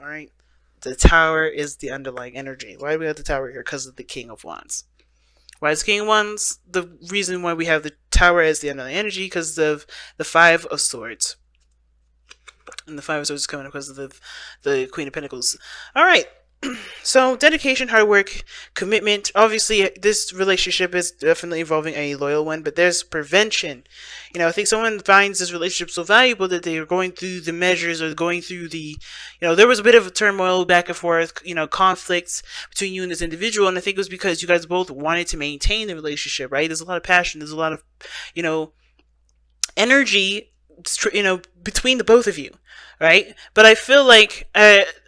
All right. The Tower is the underlying energy. Why do we have the Tower here? Because of the King of Wands. Why is King of Wands? The reason why we have the Tower as the underlying energy because of the Five of Swords. And the Five of Swords is coming up because of the Queen of Pentacles. All right. So dedication, hard work, commitment. Obviously, this relationship is definitely involving a loyal one, but there's prevention. I think someone finds this relationship so valuable that they are going through the measures or going through there was a bit of a turmoil back and forth, conflicts between you and this individual. And I think it was because you guys both wanted to maintain the relationship, right? There's a lot of passion. There's a lot of, energy, between the both of you, right? But I feel like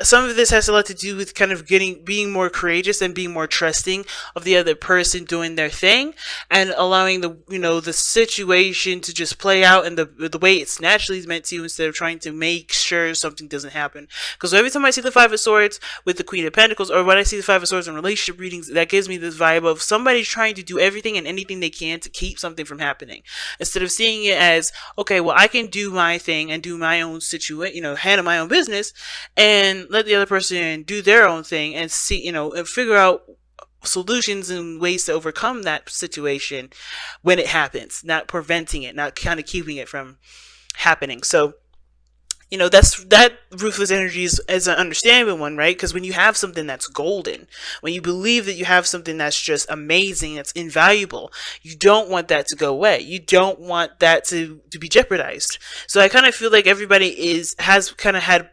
some of this has a lot to do with kind of being more courageous and being more trusting of the other person doing their thing and allowing the situation to just play out in the way it's naturally meant to, instead of trying to make sure something doesn't happen. Because every time I see the Five of Swords with the Queen of Pentacles, or when I see the Five of Swords in relationship readings, that gives me this vibe of somebody trying to do everything and anything they can to keep something from happening, instead of seeing it as, okay, well, I can do my thing and do my own situation, handle my own business, and let the other person do their own thing and see, and figure out solutions and ways to overcome that situation when it happens, not preventing it, not kind of keeping it from happening. So that ruthless energy is an understandable one, right? Because when you have something that's golden, when you believe that you have something that's just amazing, that's invaluable, you don't want that to go away. You don't want that to be jeopardized. So I kind of feel like everybody has kind of had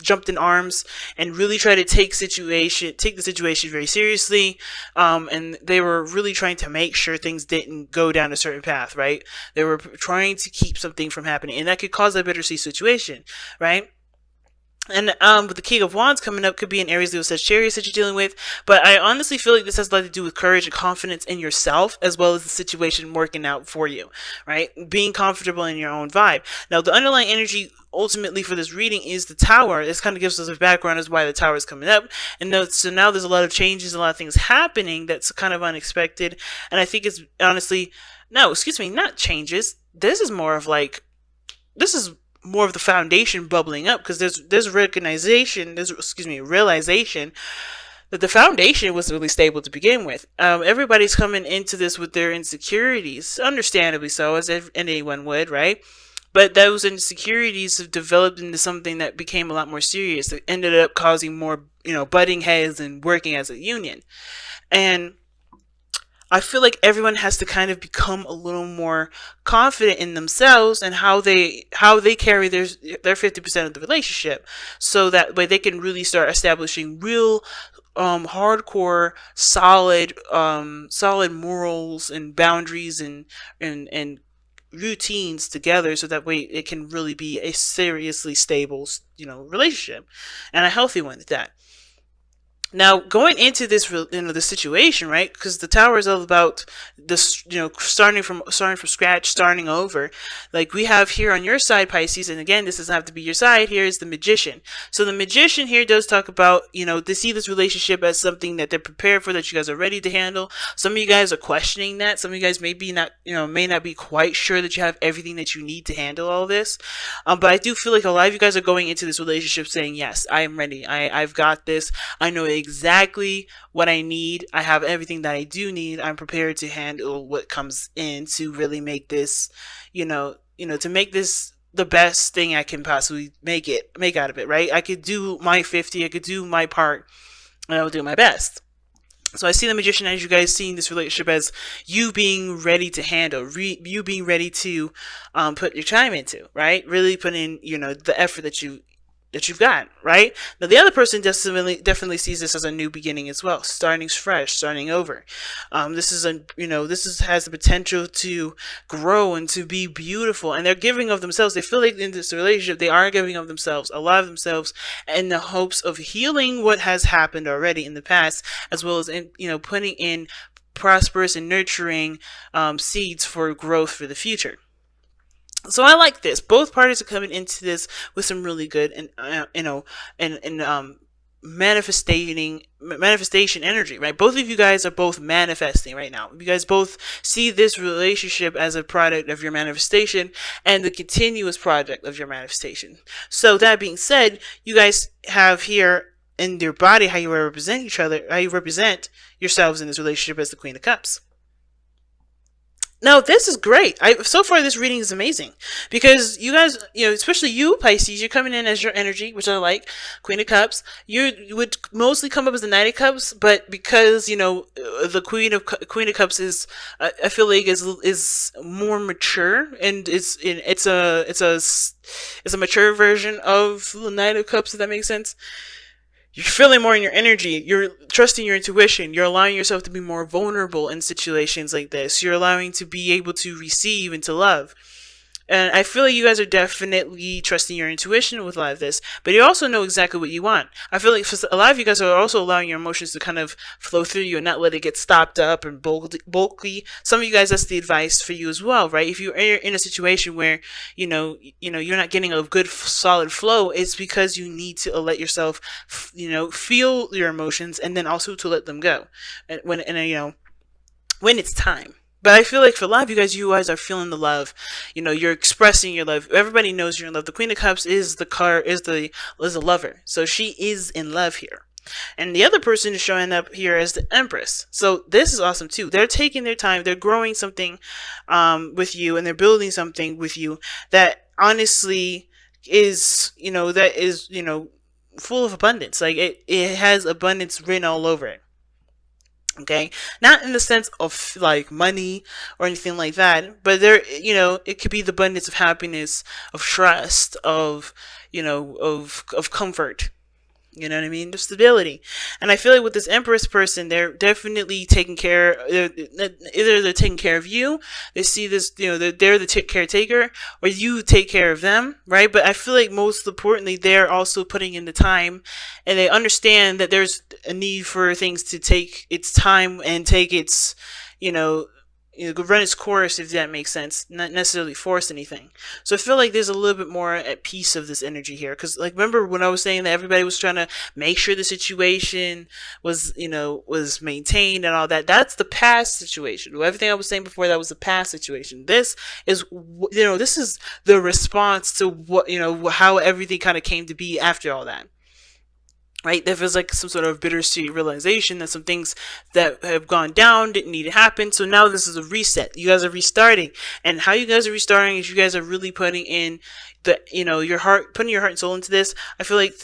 jumped in arms and really tried to take the situation very seriously, and they were really trying to make sure things didn't go down a certain path, right? They were trying to keep something from happening, and that could cause a bittersweet situation, right? And with the King of Wands coming up, could be in Aries, Leo, Sagittarius that you're dealing with. But I honestly feel like this has a lot to do with courage and confidence in yourself, as well as the situation working out for you, right? Being comfortable in your own vibe. Now, the underlying energy ultimately for this reading is the Tower. This kind of gives us a background as why the Tower is coming up. And so now there's a lot of changes, a lot of things happening that's kind of unexpected. And I think it's honestly, no, excuse me, not changes. This is more of the foundation bubbling up, because there's realization that the foundation was really stable to begin with. Everybody's coming into this with their insecurities, understandably so, as anyone would, right? But those insecurities have developed into something that became a lot more serious, that ended up causing more, butting heads and working as a union. And I feel like everyone has to kind of become a little more confident in themselves and how they carry their 50% of the relationship, so that way they can really start establishing real hardcore solid morals and boundaries and routines together, so that way it can really be a seriously stable relationship, and a healthy one at that. Now, going into this, the situation, right? Because the Tower is all about this, starting from scratch, starting over. Like we have here on your side, Pisces, and again, this doesn't have to be your side. Here is the Magician. So the Magician here does talk about, they see this relationship as something that they're prepared for, that you guys are ready to handle. Some of you guys are questioning that. Some of you guys may not be quite sure that you have everything that you need to handle all this. But I do feel like a lot of you guys are going into this relationship saying, yes, I am ready. I've got this. I know exactly what I need. I have everything that I do need. I'm prepared to handle what comes in to really make this, to make this the best thing I can possibly make out of it, right? I could do my 50, I could do my part, and I will do my best. So I see the Magician as you guys seeing this relationship as you being ready to handle, you being ready to put your time into, right? Really put in, the effort that you've got, right? Now the other person definitely sees this as a new beginning as well, starting fresh, starting over. This has the potential to grow and to be beautiful, and they're giving of themselves. They feel like in this relationship they are giving of themselves, a lot of themselves, in the hopes of healing what has happened already in the past, as well as putting in prosperous and nurturing seeds for growth for the future. So I like this. Both parties are coming into this with some really good and manifestation energy, right? Both of you guys are both manifesting right now. You guys both see this relationship as a product of your manifestation and the continuous product of your manifestation. So that being said, you guys have here in your body how you represent each other, how you represent yourselves in this relationship as the Queen of Cups. Now, this is great. So far, this reading is amazing because you guys, especially you, Pisces, you're coming in as your energy, which I like, Queen of Cups. You would mostly come up as the Knight of Cups, but because the Queen of Cups is, I feel like is more mature, and it's a mature version of the Knight of Cups. If that makes sense. You're feeling more in your energy. You're trusting your intuition. You're allowing yourself to be more vulnerable in situations like this. You're allowing to be able to receive and to love. And I feel like you guys are definitely trusting your intuition with a lot of this, but you also know exactly what you want. I feel like for a lot of you guys are also allowing your emotions to kind of flow through you and not let it get stopped up and bulky. Some of you guys, that's the advice for you as well, right? If you're in a situation where, you're not getting a good solid flow, it's because you need to let yourself, feel your emotions and then also to let them go. When it's time. But I feel like for a lot of you guys are feeling the love. You're expressing your love. Everybody knows you're in love. The Queen of Cups is the lover. So she is in love here. And the other person is showing up here as the Empress. So this is awesome too. They're taking their time. They're growing something with you, and they're building something with you that honestly is, full of abundance. Like it has abundance written all over it. Okay, not in the sense of like money or anything like that, but there, it could be the abundance of happiness, of trust, of comfort. You know what I mean? The stability. And I feel like with this Empress person, they're definitely taking care, either they're taking care of you, they see this, they're the caretaker, or you take care of them, right? But I feel like most importantly, they're also putting in the time, and they understand that there's a need for things to take its time and take its, run its course, if that makes sense, not necessarily force anything. So I feel like there's a little bit more at peace of this energy here, because like, remember when I was saying that everybody was trying to make sure the situation was maintained and all that? That's the past situation. Everything I was saying before, that was the past situation. This is this is the response to what how everything kind of came to be after all that. Right, there feels like some sort of bittersweet realization that some things that have gone down didn't need to happen. So now this is a reset. You guys are restarting, and how you guys are restarting is you guys are really putting in your heart, putting your heart and soul into this. I feel like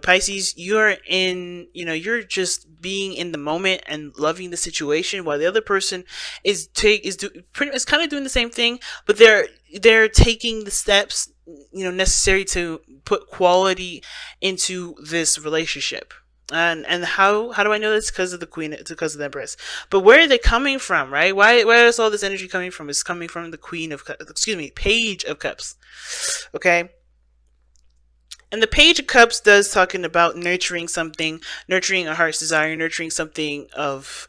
Pisces, you're you're just being in the moment and loving the situation, while the other person is kind of doing the same thing, but they're taking the steps necessary to put quality into this relationship. And how do I know this? Because of because of the Empress. But where are they coming from, right? Where is all this energy coming from? It's coming from the Page of Cups. Okay. And the Page of Cups does talking about nurturing something, nurturing a heart's desire, nurturing something of,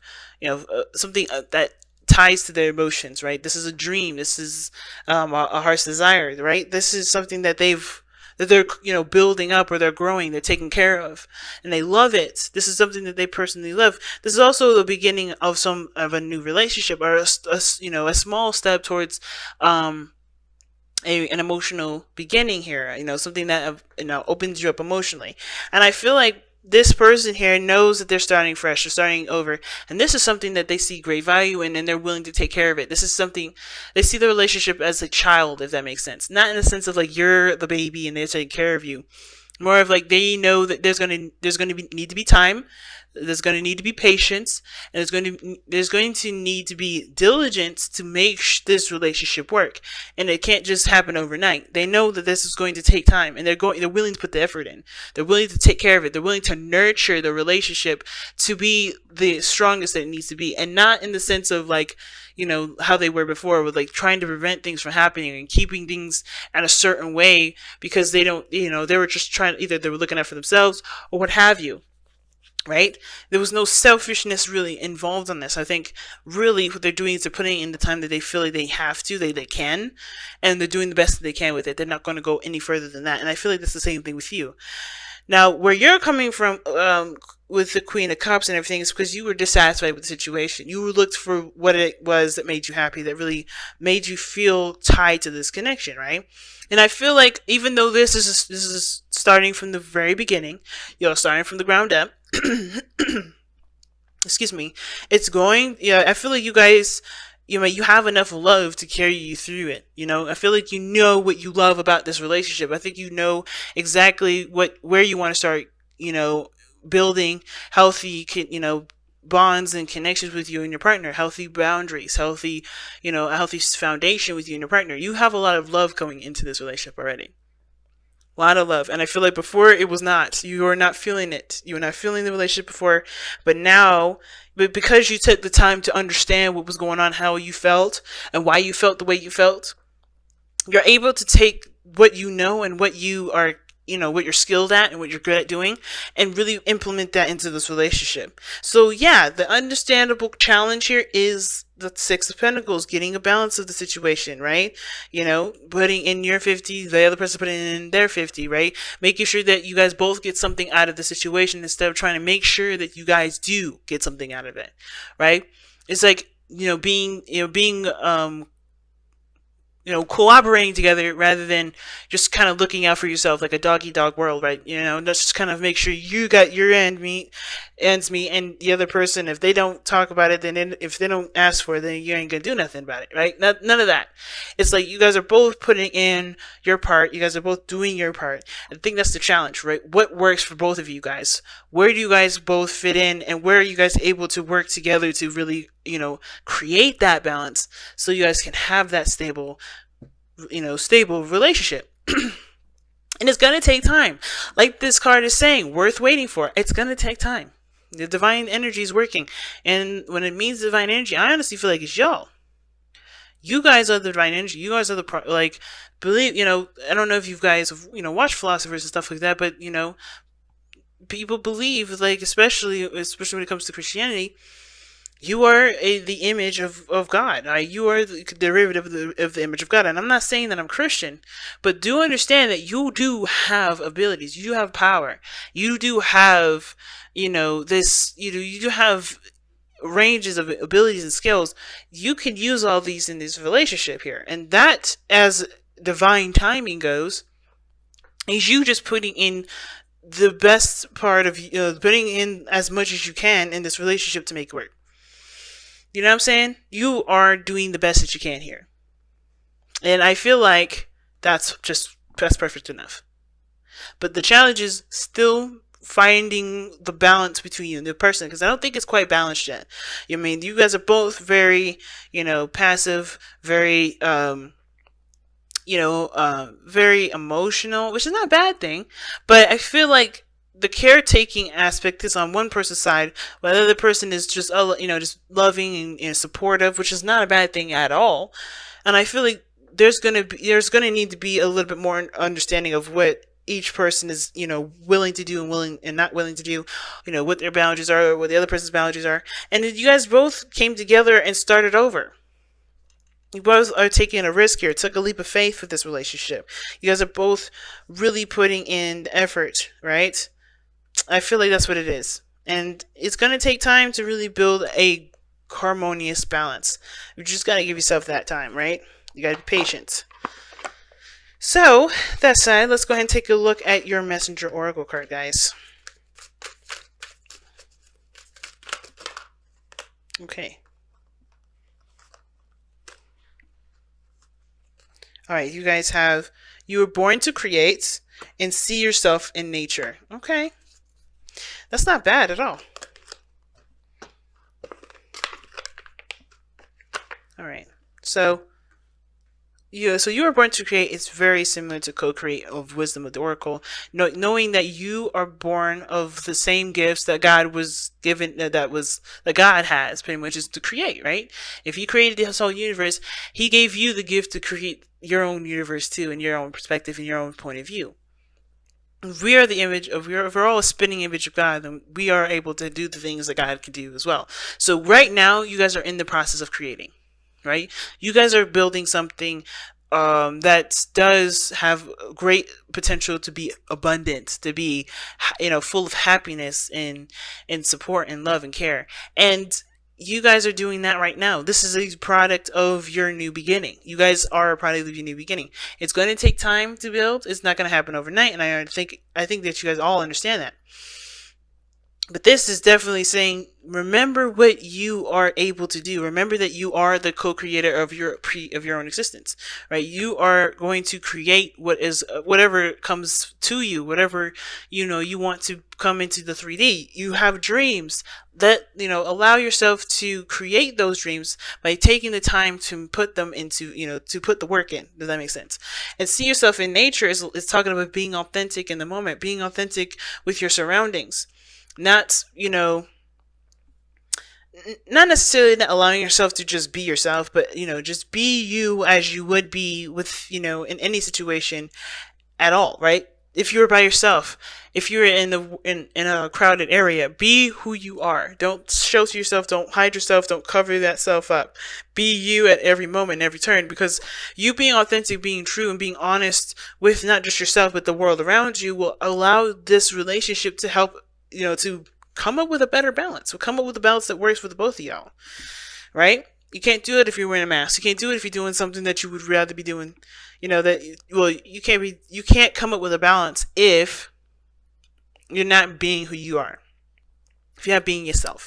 something that ties to their emotions, right? This is a dream. This is a heart's desire, right? This is something that they're building up, or they're growing, they're taking care of, and they love it. This is something that they personally love. This is also the beginning of a new relationship, or a small step towards an emotional beginning here. Something that opens you up emotionally. And I feel like this person here knows that they're starting fresh, they're starting over, and this is something that they see great value in, and they're willing to take care of it. This is something they see the relationship as a child, if that makes sense. Not in the sense of like you're the baby and they're taking care of you. More of like they know that there's going to need to be time, there's going to need to be patience, and there's going to need to be diligence to make this relationship work. And it can't just happen overnight. They know that this is going to take time, and they're willing to put the effort in. They're willing to take care of it. They're willing to nurture the relationship to be the strongest that it needs to be, and not in the sense of like, how they were before, with like trying to prevent things from happening and keeping things in a certain way because they don't, they were just trying, either they were looking out for themselves or what have you. Right? There was no selfishness really involved in this. I think really what they're doing is they're putting in the time that they feel like they have to, they can, and they're doing the best that they can with it. They're not going to go any further than that. And I feel like that's the same thing with you. Now, where you're coming from with the Queen of Cups and everything is because you were dissatisfied with the situation. You looked for what it was that made you happy, that really made you feel tied to this connection, right? And I feel like even though this is starting from the very beginning, starting from the ground up. Excuse me. It's going. Yeah, I feel like you guys, you have enough love to carry you through it. I feel like you know what you love about this relationship. I think you know exactly where you want to start. Building healthy, bonds and connections with you and your partner, healthy boundaries, a healthy foundation with you and your partner. You have a lot of love going into this relationship already. A lot of love. And I feel like before it was not. You were not feeling it. You were not feeling the relationship before. But now, because you took the time to understand what was going on, how you felt, and why you felt the way you felt, you're able to take what you know and what you are, what you're skilled at and what you're good at doing, and really implement that into this relationship. So yeah, the understandable challenge here is the Six of Pentacles, getting a balance of the situation, right? Putting in your 50, the other person putting in their 50, right? Making sure that you guys both get something out of the situation instead of trying to make sure that you guys do get something out of it, right? It's like, being collaborating together rather than just kind of looking out for yourself, like a dog eat dog world, right? Just kind of make sure you got your ends meet, and the other person, if they don't talk about it, then if they don't ask for it, then you ain't gonna do nothing about it, right? None of that. It's like you guys are both putting in your part. You guys are both doing your part. I think that's the challenge, right? What works for both of you guys? Where do you guys both fit in, and where are you guys able to work together to really, create that balance so you guys can have that stable relationship. And it's going to take time. Like this card is saying, worth waiting for. It's going to take time. The divine energy is working. And when it means divine energy, I honestly feel like it's y'all. You guys are the divine energy. You guys are the, believe, I don't know if you guys have, watched philosophers and stuff like that, but, people believe, like, especially when it comes to Christianity, you are the image of God. You are the derivative of the image of God. And I'm not saying that I'm Christian, but do understand that you do have abilities. You do have power. You do have, you do have ranges of abilities and skills. You can use all these in this relationship here. And that, as divine timing goes, is you just putting in the best part of, putting in as much as you can in this relationship to make it work. You know what I'm saying? You are doing the best that you can here. And I feel like that's perfect enough. But the challenge is still finding the balance between you and the person, because I don't think it's quite balanced yet. You guys are both very, passive, very, very emotional, which is not a bad thing. But I feel like the caretaking aspect is on one person's side, while the other person is just, just loving and supportive, which is not a bad thing at all. And I feel like there's gonna need to be a little bit more understanding of what each person is, willing to do and willing and not willing to do, what their boundaries are, or what the other person's boundaries are. And you guys both came together and started over. You both are taking a risk here, took a leap of faith with this relationship. You guys are both really putting in the effort, right? I feel like that's what it is. And it's going to take time to really build a harmonious balance. You just got to give yourself that time, right? You got to be patient. So, that said, let's go ahead and take a look at your Messenger Oracle card, guys. Okay. Alright, you guys have, you were born to create and see yourself in nature. Okay. That's not bad at all. Alright. So you were born to create is very similar to co-create of Wisdom of the Oracle. Knowing that you are born of the same gifts that God was given, that God has, pretty much, is to create, right? If He created this whole universe, He gave you the gift to create your own universe too, in your own perspective, in your own point of view. We are the image of, we're all a spinning image of God, and we are able to do the things that God can do as well. So right now, you guys are in the process of creating, right? You guys are building something that does have great potential to be abundant, to be, full of happiness and support and love and care. And you guys are doing that right now. This is a product of your new beginning. You guys are a product of your new beginning. It's going to take time to build. It's not going to happen overnight, and I think that you guys all understand that. But this is definitely saying, remember what you are able to do. Remember that you are the co-creator of your own existence, right? You are going to create whatever comes to you, whatever you want to come into the 3D. You have dreams that allow yourself to create those dreams by taking the time to put them into to put the work in. Does that make sense? And see yourself in nature is talking about being authentic in the moment, being authentic with your surroundings. Not, not necessarily not allowing yourself to just be yourself, but, just be you as you would be with, in any situation at all, right? If you're by yourself, if you're in a crowded area, be who you are. Don't shelter yourself, don't hide yourself, don't cover that self up. Be you at every moment, every turn, because you being authentic, being true, and being honest with not just yourself but the world around you will allow this relationship to help to come up with a better balance. We'll come up with a balance that works for the both of y'all, right? You can't do it if you're wearing a mask. You can't do it if you're doing something that you would rather be doing. You can't come up with a balance if you're not being who you are. If you're not being yourself.